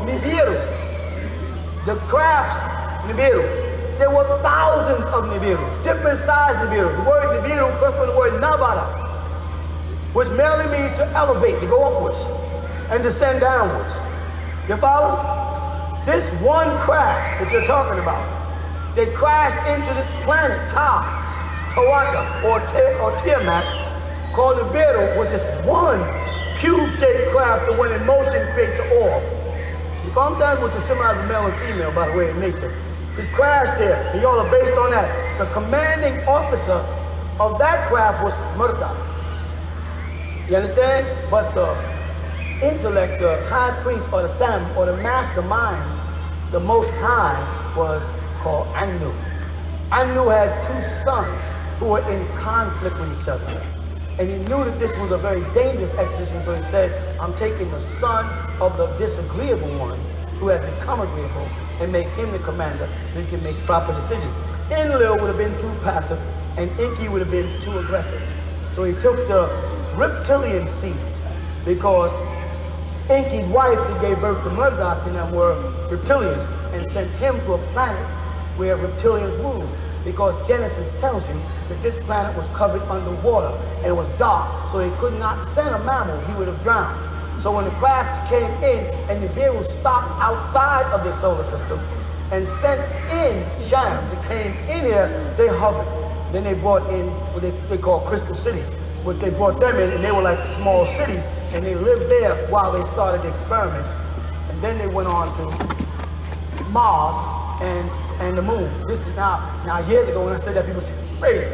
Nibiru. The crafts, Nibiru. There were thousands of Nibirus, different sized Nibirus. The word Nibiru comes from the word Nabara, which merely means to elevate, to go upwards, and descend downwards. You follow? This one craft that you're talking about, they crashed into this planet, Tawaka, or Tiamat, called Nibiru, which is one cube-shaped craft that when in motion creates an orb. The sometimes which is similar to male and female, by the way, in nature. It crashed here, and y'all are based on that. The commanding officer of that craft was Mordecai. You understand? But the intellect, the high priest, or the Sam, or the mastermind, the most high, was called Anu. Anu had two sons who were in conflict with each other. And he knew that this was a very dangerous expedition, so he said, I'm taking the son of the disagreeable one, who has become agreeable, and make him the commander so he can make proper decisions. Enlil would have been too passive, and Enki would have been too aggressive. So he took the reptilian seed, because Enki's wife that gave birth to Murdoch and them were reptilians, and sent him to a planet where reptilians ruled. Because Genesis tells you that this planet was covered underwater and it was dark, so they could not send a mammal, he would have drowned. So when the craft came in and the Nibiru stopped outside of the solar system and sent in giants that came in here, they hovered. Then they brought in what they call crystal cities. What they brought them in, and they were like small cities, and they lived there while they started the experiment. And then they went on to Mars and the moon. This is now years ago when I said that, people said crazy.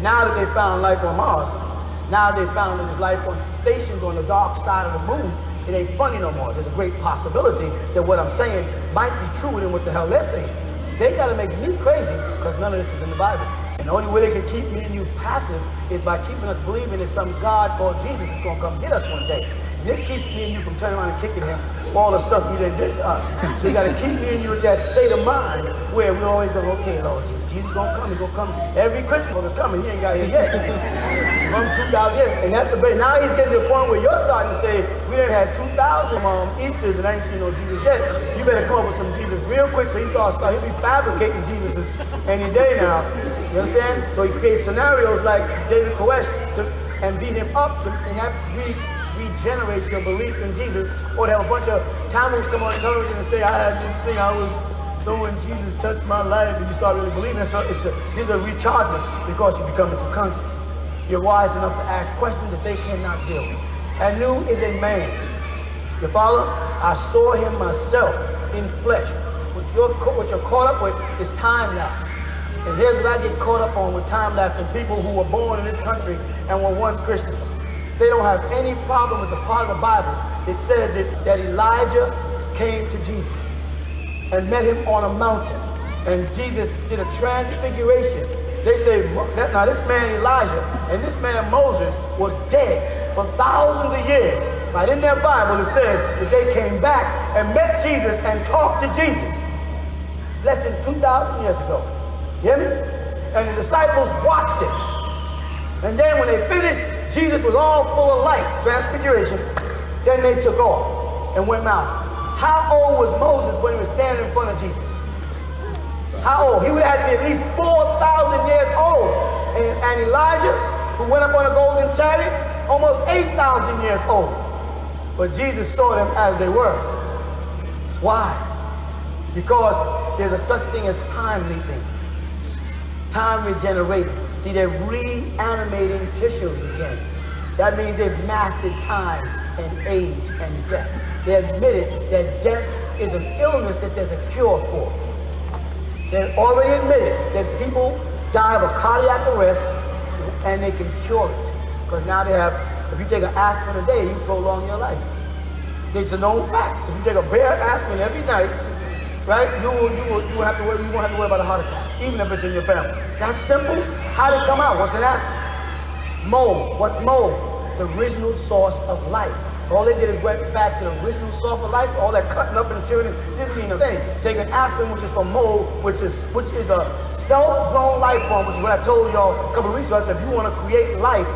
Now that they found life on Mars, now they found that there's life on stations on the dark side of the moon, it ain't funny no more. There's a great possibility that what I'm saying might be truer than what the hell they're saying. They gotta make me crazy because none of this is in the Bible. And the only way they can keep me and you passive is by keeping us believing that some God called Jesus is gonna come get us one day. And this keeps me and you from turning around and kicking him for all the stuff he done did to us. So you gotta keep me and you in that state of mind where we always go, okay, Lord Jesus, Jesus gonna come, he's gonna come. Every Christmas is coming, he ain't got here yet. From 2,000 years, and that's the base. Now he's getting to the point where you're starting to say, we done had 2,000 Easters and I ain't seen no Jesus yet. You better come up with some Jesus real quick, so he'll be fabricating Jesuses any day now. You understand? So he creates scenarios like David Koresh and beat him up and have regenerate your belief in Jesus, or to have a bunch of Tammuz come on television and say, I had this thing I was doing, Jesus touched my life, and you start really believing it. So these are rechargements because you become too conscious. You're wise enough to ask questions that they cannot deal with. Anu is a man. You follow? I saw him myself in flesh. What you're caught up with is time lapse. And here's what I get caught up on with time lapse and people who were born in this country and were once Christians. They don't have any problem with the part of the Bible that says that Elijah came to Jesus and met him on a mountain. And Jesus did a transfiguration. They say, now this man Elijah and this man Moses was dead for thousands of years. Right in their Bible it says that they came back and met Jesus and talked to Jesus less than 2,000 years ago. You hear me? And the disciples watched it. And then when they finished, Jesus was all full of light, transfiguration. Then they took off and went out. How old was Moses when he was standing in front of Jesus? How old? He would have had to be at least 4,000 years old. And Elijah, who went up on a golden chariot, almost 8,000 years old. But Jesus saw them as they were. Why? Because there's a such thing as time leaping, time regenerating. See, they're reanimating tissues again. That means they've mastered time and age and death. They admitted that death is an illness that there's a cure for. They already admitted that people die of a cardiac arrest and they can cure it. Because now they have, if you take an aspirin a day, you prolong your life. It's a known fact. If you take a bare aspirin every night, right, you won't have to worry about a heart attack, even if it's in your family. That's simple. How did it come out? What's an aspirin? Mold. What's mold? The original source of life. All they did is went back to the original source of life. All that cutting up and children didn't mean a thing. Take an aspirin, which is for mold, which is a self-grown life form, which is what I told y'all a couple of weeks ago. I said, if you want to create life,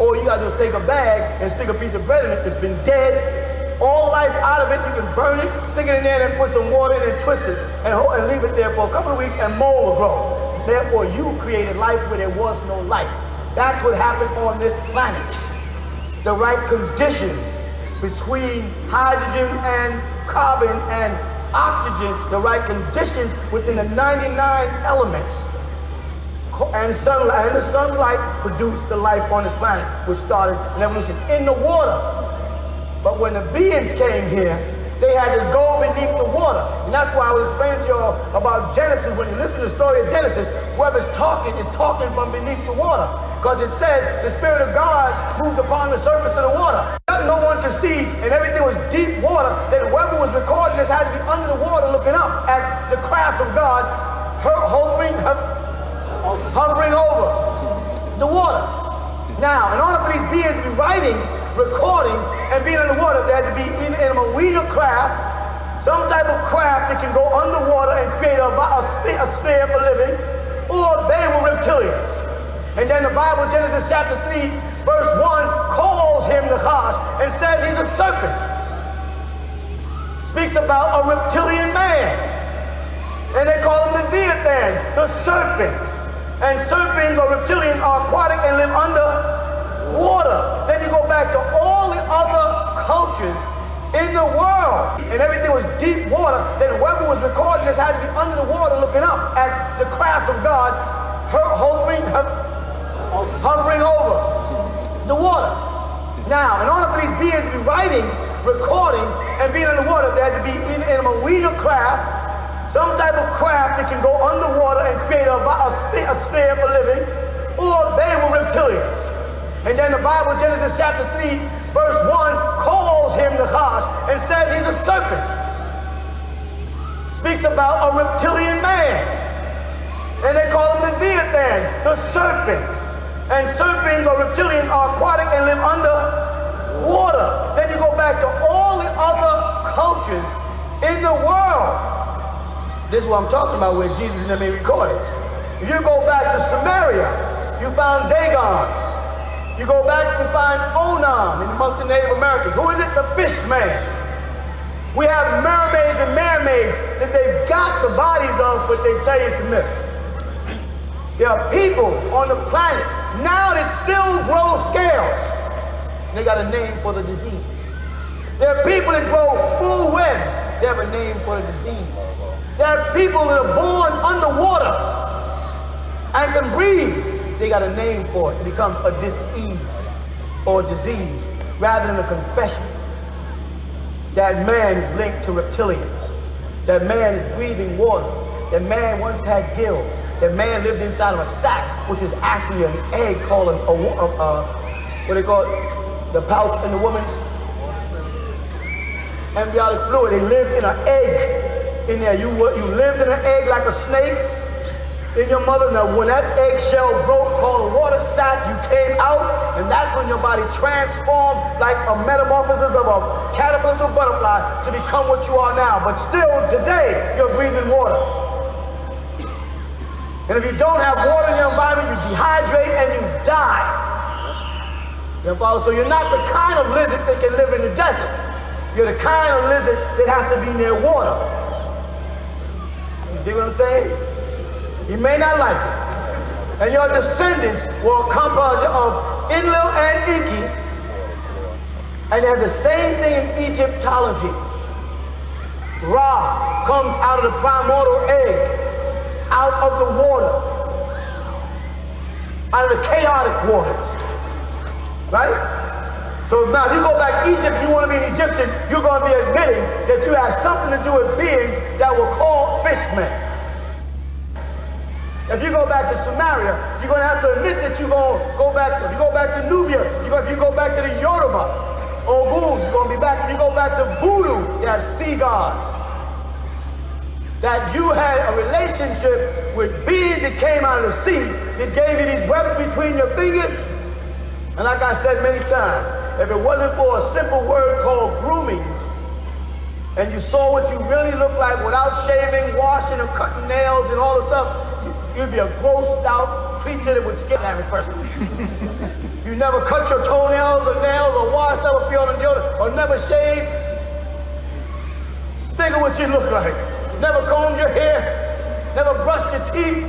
all you gotta do is take a bag and stick a piece of bread in it that's been dead all life out of it. You can burn it, stick it in there, and put some water in it, and twist it, and leave it there for a couple of weeks, and mold will grow. Therefore, you created life where there was no life. That's what happened on this planet. The right conditions between hydrogen and carbon and oxygen, the right conditions within the 99 elements. And sunlight, and the sunlight produced the life on this planet, which started an evolution in the water. But when the beings came here, they had to go beneath the water. And that's why I was explaining to you all about Genesis. When you listen to the story of Genesis, whoever's talking is talking from beneath the water. Because it says the Spirit of God moved upon the surface of the water. No one could see, and everything was deep water. Then whoever was recording this had to be under the water looking up at the crafts of God, hovering over the water. Now, in order for these beings to be writing, recording, and being in the water, they had to be either in a marine craft, some type of craft that can go underwater and create a sphere for living, or they were reptilians. And then the Bible, Genesis chapter 3, verse 1, calls him Nachash and says he's a serpent. Speaks about a reptilian man. And they call him Leviathan, the serpent. And serpents or reptilians are aquatic and live under water. Then you go back to all the other cultures in the world, and everything was deep water. Then whoever was recording this had to be under the water looking up at the crafts of God, hovering over the water. Now, in order for these beings to be writing, recording, and being in the water, they had to be either in a marine craft, some type of craft that can go underwater and create a sphere for living, or they were reptilians. And then the Bible, Genesis chapter 3, verse 1, calls him Nachash and says he's a serpent. Speaks about a reptilian man. And they call him Leviathan, the serpent. And serpents or reptilians are aquatic and live under water. Then you go back to all the other cultures in the world. This is what I'm talking about, where Jesus and them being recorded. If you go back to Samaria, you found Dagon. You go back and find Onam amongst the Native Americans. Who is it? The fish man. We have mermaids and mermaids that they've got the bodies of, but they tell you it's a myth. There are people on the planet now that still grow scales. They got a name for the disease. There are people that grow full webs. They have a name for the disease. There are people that are born underwater and can breathe. They got a name for it. It becomes a dis-ease or disease rather than a confession. That man is linked to reptilians. That man is breathing water. That man once had gills. That man lived inside of a sac, which is actually an egg called what they call it? The pouch in the woman's embryonic fluid. They lived in an egg. In there, you lived in an egg like a snake in your mother. Now, when that eggshell broke, called a water sac, you came out, and that's when your body transformed like a metamorphosis of a caterpillar to a butterfly to become what you are now. But still, today, you're breathing water. And if you don't have water in your environment, you dehydrate and you die. You follow? So you're not the kind of lizard that can live in the desert. You're the kind of lizard that has to be near water. You dig what I'm saying? You may not like it. And your descendants were a composite of Enlil and Enki. And they have the same thing in Egyptology. Ra comes out of the primordial egg, out of the water, out of the chaotic waters. Right? So now if you go back to Egypt, you want to be an Egyptian, you're going to be admitting that you have something to do with beings that were called fishmen. If you go back to Samaria, you're going to have to admit that you're going to go back. If you go back to Nubia, if you go back to the Yoruba, Ogun, you're going to be back. If you go back to Voodoo, you have sea gods. That you had a relationship with beings that came out of the sea that gave you these webs between your fingers. And like I said many times, if it wasn't for a simple word called grooming, and you saw what you really look like without shaving, washing, and cutting nails and all the stuff, you'd be a grossed out creature that would scare every person. You never cut your toenails or nails or washed up or pure on deodorant or never shaved. Think of what you look like. Never combed your hair, never brushed your teeth.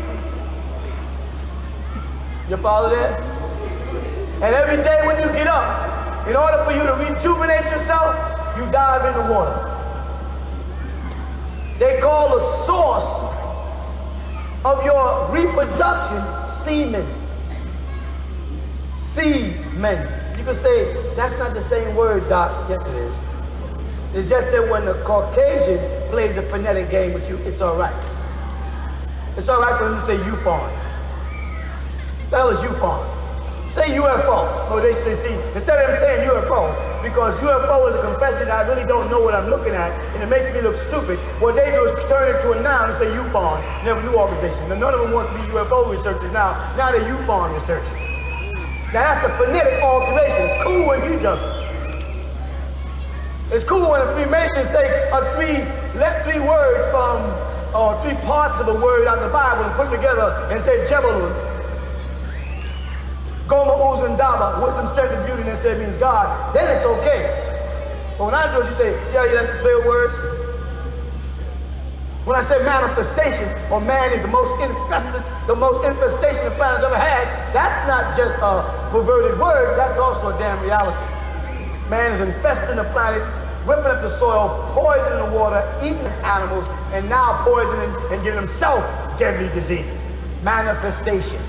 You follow that? And every day when you get up, in order for you to rejuvenate yourself, you dive in the water. They call the source of your reproduction semen. Semen. You could say, that's not the same word, Doc. Yes, it is. It's just that when the Caucasian plays the phonetic game with you, it's all right. It's all right for them to say UFON. The hell is UFON? Say UFO. Oh, they see, instead of them saying UFO, because UFO is a confession that I really don't know what I'm looking at, and it makes me look stupid. What they do is turn it to a noun and say UFON. Never new organization. Now, none of them want to be UFO researchers now. Now they're UFON researchers. Now that's a phonetic alteration. It's cool when you do it. It's cool when the Freemasons take three words from, or 3 parts of a word out of the Bible and put them together and say Jebelun, Goma, Uz, and Daba, wisdom, strength, and beauty, and then say it means God, then it's okay. But when I do it, you say, see how you like to play with words? When I say manifestation, or man is the most infestation the planet's ever had, that's not just a perverted word, that's also a damn reality. Man is infesting the planet, ripping up the soil, poisoning the water, eating animals, and now poisoning and giving himself deadly diseases. Manifestation.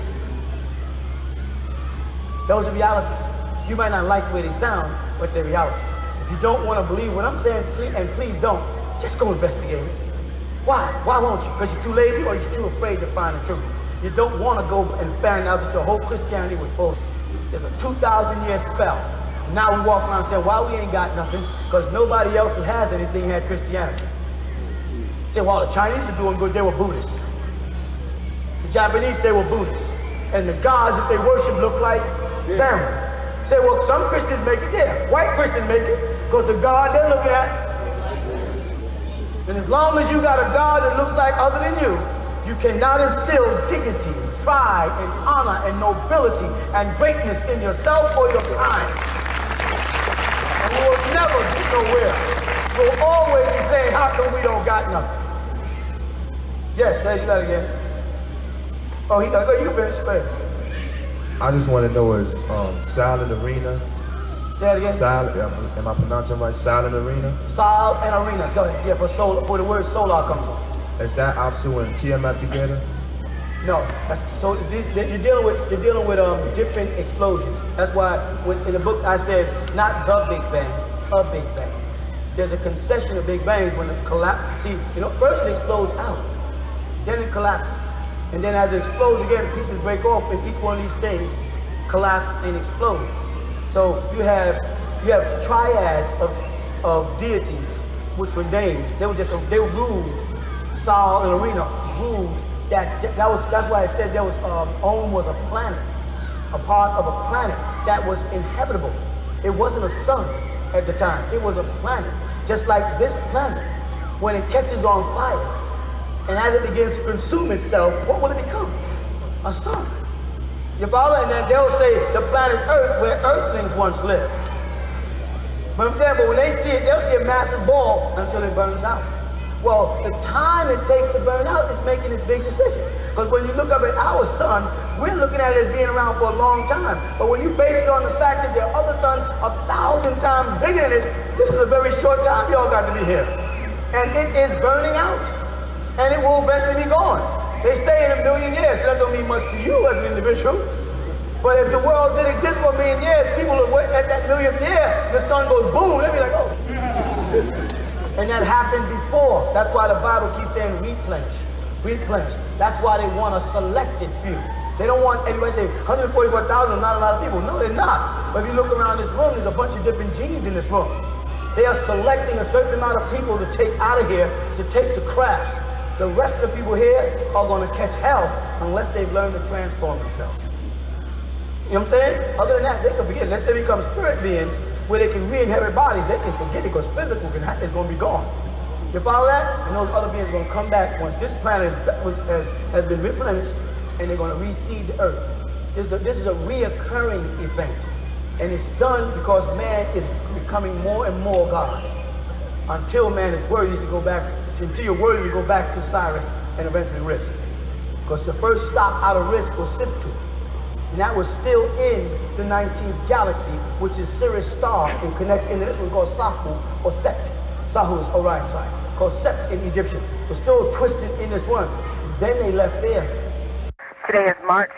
Those are realities. You might not like the way they sound, but they're realities. If you don't want to believe what I'm saying, and please don't, just go investigate it. Why? Why won't you? Because you're too lazy or you're too afraid to find the truth. You don't want to go and find out that your whole Christianity was bullshit. There's a 2,000-year spell. Now we walk around saying, why we ain't got nothing? Because nobody else who has anything had Christianity. Say, well, the Chinese are doing good, they were Buddhists. The Japanese, they were Buddhists. And the gods that they worship look like them. Say, well, some Christians make it, yeah. White Christians make it, because the God they're looking at. And as long as you got a God that looks like other than you cannot instill dignity, pride, and honor, and nobility, and greatness in yourself or your kind. And you will never get nowhere. You'll always be saying, how come we don't got nothing? Yes, there you got it again. Oh, you can finish, finish. I just want to know, is Silent Arena? Say that again. Silent, am I pronouncing it right? Silent Arena? Sol and arena. So, yeah, for the word solar comes from. Is that Apsu and Tiamat together? No, so you're dealing with different explosions. That's why in the book I said not the Big Bang, a Big Bang. There's a concession of Big Bangs when it collapses. See, first it explodes out, then it collapses, and then as it explodes again, pieces break off, and each one of these things collapse and explode. So you have triads of deities which were named. They were ruled. Sol and Arena ruled. That's why I said there was Om was a planet, a part of a planet that was inhabitable. It wasn't a sun at the time. It was a planet, just like this planet. When it catches on fire, and as it begins to consume itself, what will it become? A sun. You follow? And then they'll say the planet Earth, where Earthlings once lived. But I'm saying, but when they see it, they'll see a massive ball until it burns out. Well, the time it takes to burn out is making this big decision. Because when you look up at our sun, we're looking at it as being around for a long time. But when you base it on the fact that there are other suns 1,000 times bigger than it, this is a very short time y'all got to be here. And it is burning out. And it will eventually be gone. They say in 1 million years, so that don't mean much to you as an individual. But if the world did exist for 1 million years, people would, at that 1,000th year, the sun goes boom, they'd be like, oh. And that happened before. That's why the Bible keeps saying replenish, replenish. That's why they want a selected few. They don't want everybody to say 144,000 is not a lot of people. No, they're not. But if you look around this room, there's a bunch of different genes in this room. They are selecting a certain amount of people to take out of here, to take to crafts. The rest of the people here are going to catch hell unless they've learned to transform themselves. You know what I'm saying? Other than that, they can forget. Unless they become spirit beings where they can re-inherit bodies, they can forget it because physical is going to be gone. You follow that? And those other beings are going to come back once this planet has been replenished, and they're going to reseed the earth. This is a reoccurring event. And it's done because man is becoming more and more God. until man is worthy to go back, until you're worthy to go back to Cyrus and eventually Risk. Because the first stop out of Risk was Siptu. And that was still in the 19th galaxy, which is Sirius star and connects into this one called Sahu or Sept. Sahu is Orion, sorry. Called Sept in Egyptian. It was still twisted in this one. Then they left there. Today is March